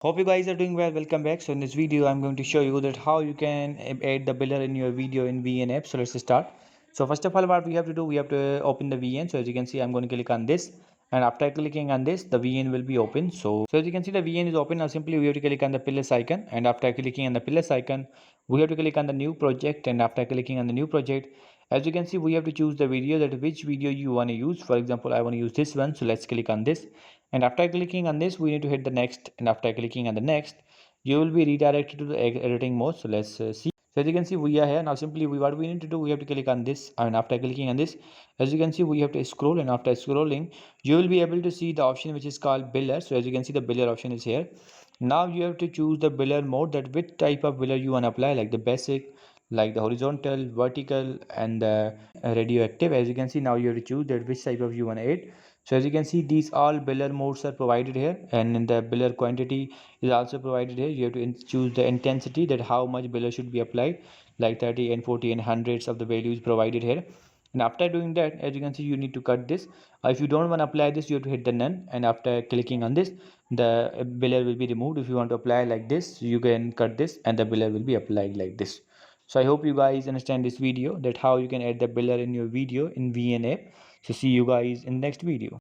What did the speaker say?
Hope you guys are doing well. Welcome back. So in this video, I'm going to show you that how you can add the builder in your video in VN app. So let's start. So first of all, what we have to do, we have to open the VN. So as you can see, I'm going to click on this, and after clicking on this, the VN will be open. So as you can see, the VN is open. Now simply we have to click on the plus icon, and after clicking on the plus icon, we have to click on the new project, and after clicking on the new project, as you can see, we have to choose the video, that which video you want to use. For example, I want to use this one, so let's click on this, and after clicking on this, we need to hit the next, and after clicking on the next, you will be redirected to the editing mode. So let's see. So as you can see, we are here now. Simply what we need to do, we have to click on this, and after clicking on this, as you can see, we have to scroll, and after scrolling, you will be able to see the option which is called builder. So as you can see, the builder option is here. Now you have to choose the builder mode, that which type of builder you want to apply, like the basic, like the horizontal, vertical, and the radioactive. As you can see, now you have to choose that which type of you want to add. So as you can see, these all builder modes are provided here, and in the builder quantity is also provided here. You have to choose the intensity, that how much builder should be applied, like 30 and 40 and hundreds of the values provided here. And after doing that, as you can see, you need to cut this. If you don't want to apply this, you have to hit the none, and after clicking on this, the builder will be removed. If you want to apply like this, you can cut this, and the builder will be applied like this. So I hope you guys understand this video, that how you can add the builder in your video in VN app. So see you guys in the next video.